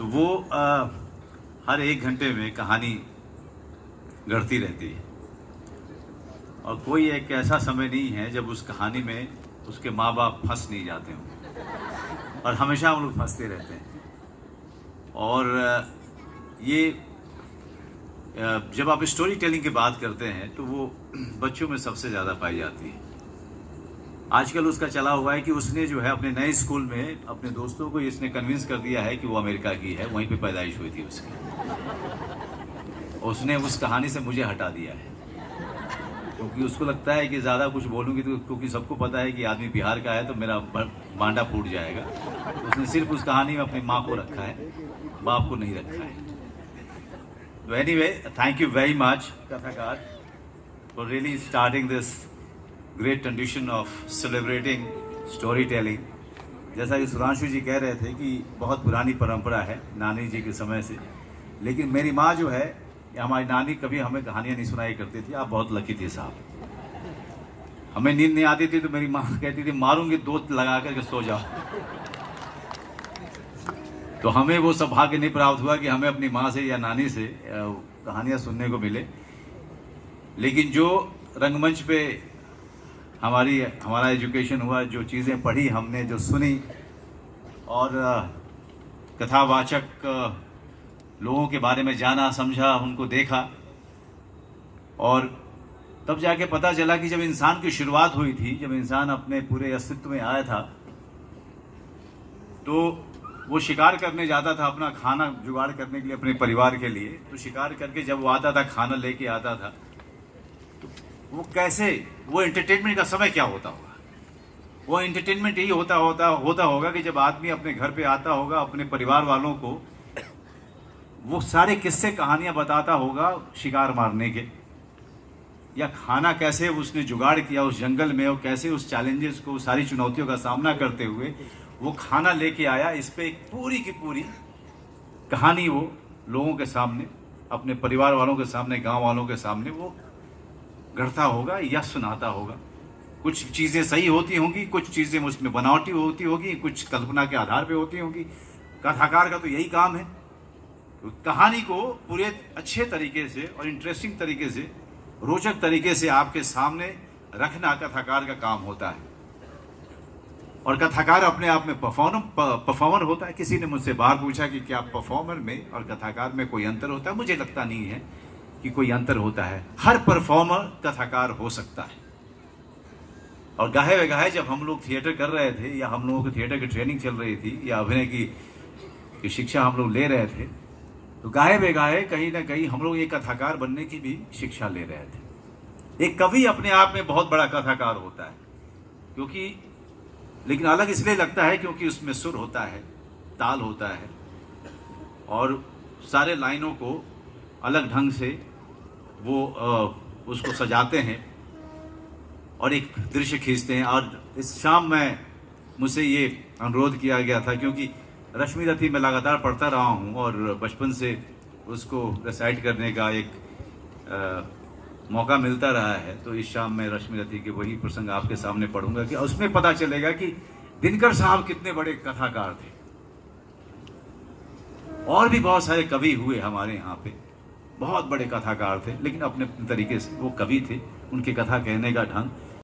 तो वो हर 1 घंटे में कहानी गढ़ती रहती है और कोई एक ऐसा समय नहीं है जब उस कहानी में उसके माँ बाप फंस नहीं जाते हों और हमेशा हम लोग फंसते रहते हैं। और ये जब आप स्टोरी टेलिंग की बात करते हैं तो वो बच्चों में सबसे ज़्यादा पाई जाती है। आजकल उसका चला हुआ है कि उसने जो है अपने नए स्कूल में अपने दोस्तों को इसने कन्विंस कर दिया है कि वो अमेरिका की है, वहीं पे पैदाइश हुई थी उसकी। उसने उस कहानी से मुझे हटा दिया है क्योंकि उसको लगता है कि ज़्यादा कुछ बोलूँगी तो, क्योंकि सबको पता है कि आदमी बिहार का है तो मेरा बांडा फूट जाएगा। तो उसने सिर्फ उस कहानी में अपनी माँ को रखा है, बाप को नहीं रखा है। तो anyway, thank you very much Kathakar for really starting this great tradition of celebrating story telling. जैसा कि सुधांशु जी कह रहे थे कि बहुत पुरानी परंपरा है नानी जी के समय से, लेकिन मेरी माँ जो है, हमारी नानी कभी हमें कहानियाँ नहीं सुनाई करती थी। आप बहुत लकी थे साहब। हमें नींद नहीं आती थी तो मेरी माँ कहती थी मारूंगी, 2 लगा करके सो जाओ। तो हमें वो सौभाग्य नहीं प्राप्त हुआ कि हमें अपनी माँ से या नानी से कहानियाँ सुनने को मिले। लेकिन जो रंगमंच पे हमारा एजुकेशन हुआ, जो चीज़ें पढ़ी हमने, जो सुनी और कथावाचक लोगों के बारे में जाना, समझा, उनको देखा, और तब जाके पता चला कि जब इंसान की शुरुआत हुई थी, जब इंसान अपने पूरे अस्तित्व में आया था, तो वो शिकार करने जाता था अपना खाना जुगाड़ करने के लिए, अपने परिवार के लिए। तो शिकार करके जब वो आता था, खाना लेके आता था, तो वो कैसे, वो एंटरटेनमेंट का समय क्या होता होगा? वो एंटरटेनमेंट यही होता होगा कि जब आदमी अपने घर पे आता होगा, अपने परिवार वालों को वो सारे किस्से कहानियां बताता होगा शिकार मारने के, या खाना कैसे उसने जुगाड़ किया उस जंगल में, और कैसे उस चैलेंजेस को, सारी चुनौतियों का सामना करते हुए वो खाना लेके आया। इस पे एक पूरी की पूरी कहानी वो लोगों के सामने, अपने परिवार वालों के सामने, गांव वालों के सामने वो गढ़ता होगा या सुनाता होगा। कुछ चीज़ें सही होती होंगी, कुछ चीज़ें उसमें बनावटी होती होगी, कुछ कल्पना के आधार पे होती होंगी। कथाकार का तो यही काम है, कहानी को पूरे अच्छे तरीके से और इंटरेस्टिंग तरीके से, रोचक तरीके से आपके सामने रखना कथाकार का काम होता है। और कथाकार अपने आप में परफॉर्मर होता है। किसी ने मुझसे बाहर पूछा कि क्या परफॉर्मर में और कथाकार में कोई अंतर होता है? मुझे लगता नहीं है कि कोई अंतर होता है। हर परफॉर्मर कथाकार हो सकता है। और गाहे बगाहे जब हम लोग थिएटर कर रहे थे, या हम लोगों को थिएटर की ट्रेनिंग चल रही थी, या अभिनय की शिक्षा हम लोग ले रहे थे, तो गाहे बेगाहे कहीं ना कहीं हम लोग एक कथाकार बनने की भी शिक्षा ले रहे थे। एक कवि अपने आप में बहुत बड़ा कथाकार होता है, क्योंकि, लेकिन अलग इसलिए लगता है क्योंकि उसमें सुर होता है, ताल होता है, और सारे लाइनों को अलग ढंग से वो उसको सजाते हैं और एक दृश्य खींचते हैं। और इस शाम में मुझसे ये अनुरोध किया गया था, क्योंकि रश्मि रथी मैं लगातार पढ़ता रहा हूँ और बचपन से उसको रिसाइट करने का एक मौका मिलता रहा है। तो इस शाम में रश्मि रथी के वही प्रसंग आपके सामने पढ़ूंगा कि उसमें पता चलेगा कि दिनकर साहब कितने बड़े कथाकार थे। और भी बहुत सारे कवि हुए हमारे यहाँ पे, बहुत बड़े कथाकार थे, लेकिन अपने तरीके से वो कवि थे। उनके कथा कहने का ढंग